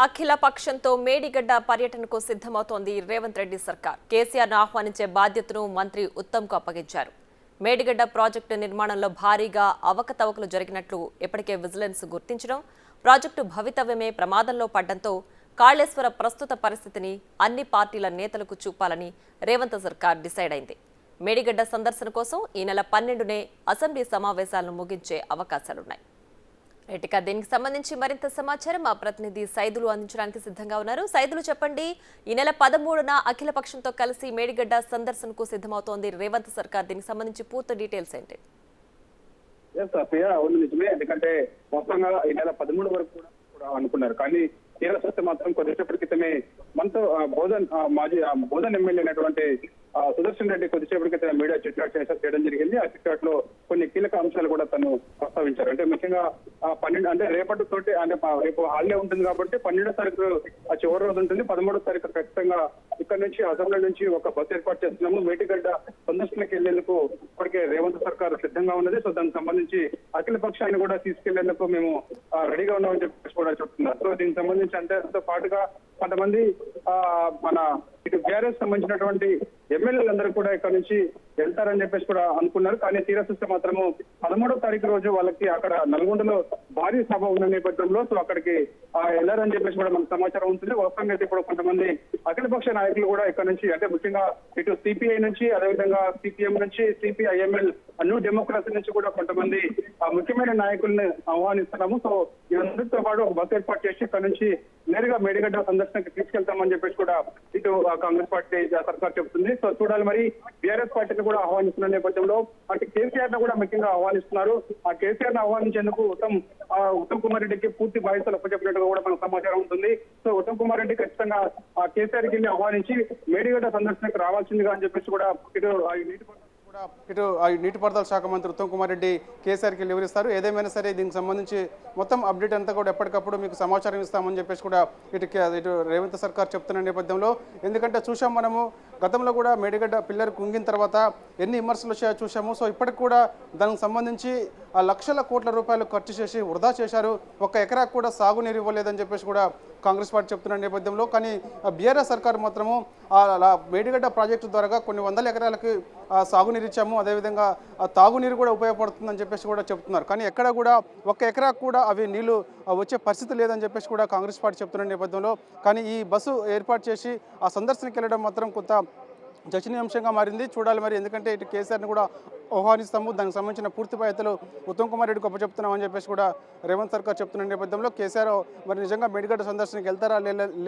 అఖిల పక్షంతో మేడిగడ్డ పర్యటనకు సిద్ధమవుతోంది రేవంత్ రెడ్డి సర్కార్. కేసీఆర్ను ఆహ్వానించే బాధ్యతను మంత్రి ఉత్తమ్కు అప్పగించారు. మేడిగడ్డ ప్రాజెక్టు నిర్మాణంలో భారీగా అవకతవకలు జరిగినట్లు ఇప్పటికే విజిలెన్స్ గుర్తించడం, ప్రాజెక్టు భవితవ్యమే ప్రమాదంలో పడ్డంతో కాళేశ్వర ప్రస్తుత పరిస్థితిని అన్ని పార్టీల నేతలకు చూపాలని రేవంత్ సర్కార్ డిసైడ్ అయింది. మేడిగడ్డ సందర్శన కోసం ఈ నెల 12నే అసెంబ్లీ సమావేశాలను ముగించే అవకాశాలున్నాయి. ఇక దీనికి సంబంధించి మరింత సమాచారం మా ప్రతినిధి సైదులు అందించడానికి సిద్ధంగా ఉన్నారు. సైదులు చెప్పండి, ఈ నెల 13న అఖిల పక్షంతో కలిసి మేడిగడ్డ సందర్శనకు సిద్ధమవుతోంది రేవంత్ సర్కార్. దీనికి సంబంధించి పూర్తి డీటెయిల్స్ ఏంటి? అవును, నిజమే. ఎందుకంటే మొత్తంగా ఈ నెల 13 వరకు కూడా అనుకున్నారు, కానీ తీరా చూస్తే మాత్రం కొద్దిసేపటి క్రితమే మనతో బోధన్ ఎమ్మెల్యే అయినటువంటి సుదర్శన్ రెడ్డి కొద్దిసేపటి క్రితం మీడియా చిట్చాట్ చేయడం జరిగింది. ఆ చిట్చాట్ లో కొన్ని కీలక అంశాలు కూడా తను ప్రస్తావించారు. అంటే ముఖ్యంగా 12 అంటే రేపటి తోటి అంటే రేపు హాలిడే ఉంటుంది కాబట్టి 12వ తారీఖు చివరి రోజు ఉంటుంది. 13వ తారీఖు ఖచ్చితంగా ఇక్కడ నుంచి అసెంబ్లీ నుంచి ఒక బస్సు ఏర్పాటు చేస్తున్నాము. మేడిగడ్డ సందర్శనకి వెళ్లేందుకు ఇప్పటికే రేవంత్ సర్కార్ సిద్ధంగా ఉన్నది. సో దానికి సంబంధించి అఖిల పక్షాన్ని కూడా తీసుకెళ్లేందుకు మేము రెడీగా ఉన్నామని చెప్పేసి కూడా చెప్తున్నారు. సో దీనికి సంబంధించి అంటే దాంతో పాటుగా కొంతమంది మన ఇటు బీఆర్ఎస్ సంబంధించినటువంటి ఎమ్మెల్యేలందరూ కూడా ఇక్కడ నుంచి వెళ్తారని చెప్పేసి కూడా అనుకున్నారు, కానీ తీరా చూస్తే మాత్రము 13వ తారీఖు రోజు వాళ్ళకి అక్కడ నల్గొండలో భారీ సభ ఉన్న నేపథ్యంలో సో అక్కడికి వెళ్లారని చెప్పేసి కూడా మనకు సమాచారం ఉంటుంది. వాస్తవంగా అయితే ఇప్పుడు కొంతమంది అఖిలపక్ష నాయకులు కూడా ఇక్కడ నుంచి అంటే ముఖ్యంగా ఇటు సిపిఐ నుంచి, అదేవిధంగా సిపిఎం నుంచి, సిపిఐఎంఎల్ న్యూ డెమోక్రసీ నుంచి కూడా కొంతమంది ముఖ్యమైన నాయకుల్ని ఆహ్వానిస్తున్నాము. సో ఇదందరితో పాటు ఒక బస్సు ఏర్పాటు చేసి ఇక్కడ నుంచి నేరుగా మేడిగడ్డ సందర్శనకి తీసుకెళ్తామని చెప్పేసి కూడా ఇటు కాంగ్రెస్ పార్టీ సర్కార్ చెబుతుంది. సో చూడాలి మరి బీఆర్ఎస్ పార్టీని కూడా ఆహ్వానిస్తున్న నేపథ్యంలో అటు కేసీఆర్ ను కూడా ముఖ్యంగా ఆహ్వానిస్తున్నారు. ఆ కేసీఆర్ ను ఆహ్వానించేందుకు ఉత్తమ్ కుమార్ రెడ్డికి పూర్తి బాధ్యతలు అప్పచెప్పినట్టుగా కూడా మనకు సమాచారం ఉంటుంది. సో ఉత్తమ్ కుమార్ రెడ్డి ఖచ్చితంగా ఆ కేసీఆర్ కి ఆహ్వానించి మేడిగడ్డ సందర్శనకు రావాల్సిందిగా అని చెప్పేసి కూడా ఇటు నీటిపారుదల శాఖ మంత్రి ఉత్తమ్ కుమార్ రెడ్డి కేసీఆర్కి వివరిస్తారు. ఏదేమైనా సరే దీనికి సంబంధించి మొత్తం అప్డేట్ అంతా కూడా ఎప్పటికప్పుడు మీకు సమాచారం ఇస్తామని చెప్పేసి కూడా ఇటు రేవంత్ సర్కార్ చెప్తున్న నేపథ్యంలో, ఎందుకంటే చూసాం మనము గతంలో కూడా మేడిగడ్డ పిల్లర్ కుంగిన తర్వాత ఎన్ని విమర్శలు వచ్చాయో చూసాము. సో ఇప్పటికి కూడా దానికి సంబంధించి లక్షల కోట్ల రూపాయలు ఖర్చు చేసి వృధా చేశారు. 1 ఎకరాకు కూడా సాగునీరు ఇవ్వలేదని చెప్పేసి కూడా కాంగ్రెస్ పార్టీ చెప్తున్న నేపథ్యంలో, కానీ బీఆర్ఎస్ సర్కార్ మాత్రము మేడిగడ్డ ప్రాజెక్టు ద్వారా కొన్ని వందల ఎకరాలకి సాగునీరు ఇచ్చాము, అదేవిధంగా తాగునీరు కూడా ఉపయోగపడుతుందని చెప్పేసి కూడా చెప్తున్నారు. కానీ ఎక్కడ కూడా 1 ఎకరాకు కూడా అవి నీళ్లు వచ్చే పరిస్థితి లేదని చెప్పేసి కూడా కాంగ్రెస్ పార్టీ చెప్తున్న నేపథ్యంలో, కానీ ఈ బస్సు ఏర్పాటు చేసి ఆ సందర్శనకి వెళ్ళడం మాత్రం కొంత చర్చనీయాంశంగా మారింది. చూడాలి మరి, ఎందుకంటే ఇటు కేసీఆర్ని కూడా ఆహ్వానిస్తాము, దానికి సంబంధించిన పూర్తి బాధ్యతలు ఉత్తమ్ కుమార్ రెడ్డికి అప్పచెప్తున్నామని చెప్పేసి కూడా రేవంత్ సర్కార్ చెప్తున్న నేపథ్యంలో కేసీఆర్ మరి నిజంగా మేడిగడ్డ సందర్శనకి వెళ్తారా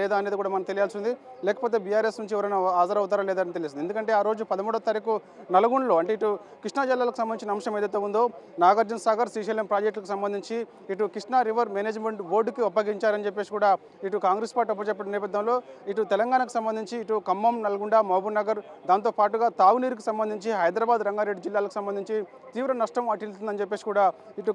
లేదా అనేది కూడా మనకు తెలియాల్సింది, లేకపోతే బీఆర్ఎస్ నుంచి ఎవరైనా హాజరవుతారా లేదా అని తెలుస్తుంది. ఎందుకంటే ఆ రోజు 13వ తారీఖు నల్గొండలో అంటే ఇటు కృష్ణా జిల్లాలకు సంబంధించిన అంశం ఏదైతే ఉందో నాగార్జున సాగర్ శ్రీశైలం ప్రాజెక్టులకు సంబంధించి ఇటు కృష్ణా రివర్ మేనేజ్మెంట్ బోర్డుకి అప్పగించారని చెప్పేసి కూడా ఇటు కాంగ్రెస్ పార్టీ అప్పచెప్పిన నేపథ్యంలో ఇటు తెలంగాణకు సంబంధించి ఇటు ఖమ్మం, నల్గొండ, మహబూబ్ నగర్, దాంతో పాటుగా తాగునీరుకు సంబంధించి హైదరాబాద్, రంగారెడ్డి జిల్లాలకు సంబంధించి తీవ్ర నష్టం వాటిల్తుందని చెప్పేసి కూడా ఇటు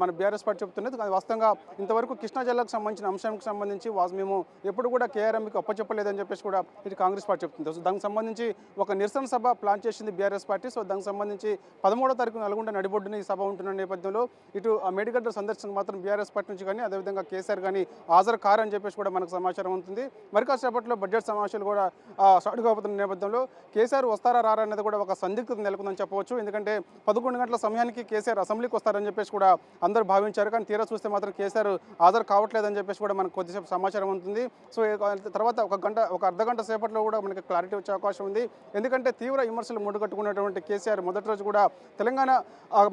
మన బీఆర్ఎస్ పార్టీ చెప్తున్నది. వాస్తవంగా ఇంతవరకు కృష్ణా జిల్లాకు సంబంధించిన అంశానికి సంబంధించి మేము ఎప్పుడు కూడా కేఆర్ఎంకి అప్పచెప్పలేదని చెప్పేసి కూడా ఇటు కాంగ్రెస్ పార్టీ చెప్తుంది. సో దానికి సంబంధించి ఒక నిరసన సభ ప్లాన్ చేసింది బీఆర్ఎస్ పార్టీ. సో దానికి సంబంధించి 13వ తారీఖు నల్గొండ నడిబొడ్డుని ఈ సభ ఉంటున్న నేపథ్యంలో ఇటు ఆ మేడిగడ్డ సందర్శన మాత్రం బీఆర్ఎస్ పార్టీ నుంచి కానీ అదేవిధంగా కేసీఆర్ కానీ హాజరు కారని చెప్పేసి కూడా మనకు సమాచారం ఉంటుంది. మరి కాసేపట్లో బడ్జెట్ సమావేశాలు కూడా స్టార్ట్ కాబోతున్న నేపథ్యంలో కేసీఆర్ వస్తారా రారా అనేది కూడా ఒక సందిగ్ధత నెలకొందని చెప్పవచ్చు. ఎందుకంటే 11 గంటల సమయానికి కేసీఆర్ అసెంబ్లీకి వస్తారని చెప్పేసి కూడా అందరూ భావించారు, కానీ తీరా చూస్తే మాత్రం కేసీఆర్ హాజరు కావట్లేదని చెప్పేసి కూడా మనకు కొద్దిసేపు సమాచారం ఉంటుంది. సో తర్వాత ఒక అర్ధగంట సేపట్లో కూడా మనకి క్లారిటీ వచ్చే అవకాశం ఉంది. ఎందుకంటే తీవ్ర విమర్శలు ముడిగట్టుకున్నటువంటి కేసీఆర్ మొదటి రోజు కూడా తెలంగాణ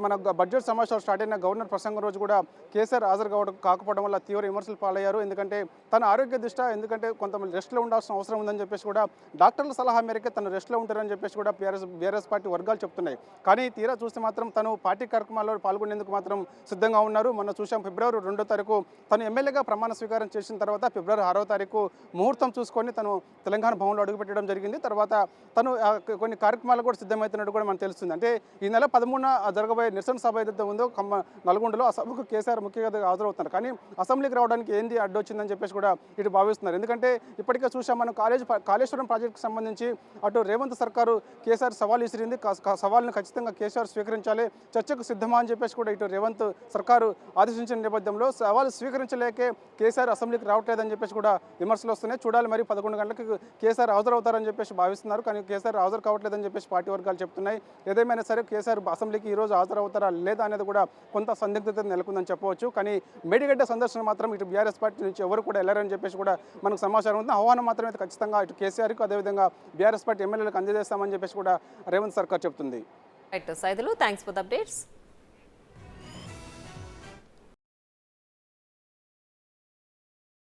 మన బడ్జెట్ సమావేశాలు స్టార్ట్ అయిన గవర్నర్ ప్రసంగం రోజు కూడా కేసీఆర్ హాజరు కాకపోవడం వల్ల తీవ్ర విమర్శలు పాలయ్యారు. ఎందుకంటే తన ఆరోగ్య దృష్ట్యా ఎందుకంటే కొంతమంది రెస్ట్లో ఉండాల్సిన అవసరం ఉందని చెప్పేసి కూడా డాక్టర్ల సలహా మేరకే తను రెస్ట్లో ఉంటారని చెప్పేసి కూడా బీఆర్ఎస్ పార్టీ వర్గాలు చెప్తున్నాయి. కానీ తీరా చూస్తే మాత్రం తను పార్టీ కార్యక్రమాల్లో పాల్గొనేందుకు మాత్రం సిద్ధంగా ఉన్నారు. మనం చూసాం ఫిబ్రవరి 2వ తారీఖు తను ఎమ్మెల్యేగా ప్రమాణ స్వీకారం చేసిన తర్వాత ఫిబ్రవరి 6వ తారీఖు ముహూర్తం చూసుకొని తను తెలంగాణ భవన్లో అడుగుపెట్టడం జరిగింది. తర్వాత తను కొన్ని కార్యక్రమాలు కూడా సిద్ధమవుతున్నట్టు కూడా మనకు తెలుస్తుంది. అంటే ఈ నెల 13న జరగబోయే నిరసన సభ ఏదైతే ఉందో నల్గొండలో ఆ సభకు కేసీఆర్ ముఖ్యంగా హాజరవుతున్నారు. కానీ అసెంబ్లీకి రావడానికి ఏంది అడ్డొచ్చిందని చెప్పేసి కూడా ఇటు భావిస్తున్నారు. ఎందుకంటే ఇప్పటికే చూసాం మనం కాళేశ్వరం ప్రాజెక్టుకు సంబంధించి అటు రేవంత్ సర్కారు కేసీఆర్ సవాల్ విసిరింది. సవాల్ని ఖచ్చితంగా ఖచ్చితంగా కేసీఆర్ స్వీకరించాలి, చర్చకు సిద్ధమా అని చెప్పేసి కూడా ఇటు రేవంత్ సర్కారు ఆదేశించిన నేపథ్యంలో సవాలు స్వీకరించలేకే కేసీఆర్ అసెంబ్లీకి రావట్లేదని చెప్పేసి కూడా విమర్శలు వస్తున్నాయి. చూడాలి మరి 11 గంటలకు కేసీఆర్ హాజరవుతారని చెప్పేసి భావిస్తున్నారు, కానీ కేసీఆర్ హాజరు కావట్లేదని చెప్పేసి పార్టీ వర్గాలు చెప్తున్నాయి. ఏదేమైనా సరే కేసీఆర్ అసెంబ్లీకి ఈరోజు హాజరవుతారా లేదా అనేది కూడా కొంత సందిగ్ధత నెలకొందని చెప్పవచ్చు. కానీ మేడిగడ్డ సందర్శన మాత్రం ఇటు బీఆర్ఎస్ పార్టీ నుంచి ఎవరు కూడా వెళ్ళారని చెప్పేసి కూడా మనకు సమాచారం ఉంది. ఆహ్వానం మాత్రమే ఖచ్చితంగా ఇటు కేసీఆర్కు అదేవిధంగా బీఆర్ఎస్ పార్టీ ఎమ్మెల్యేలకు అందజేస్తామని చెప్పేసి కూడా రేవంత్ సర్కార్ చెప్తుంది. Right Saidulu, thanks for the updates.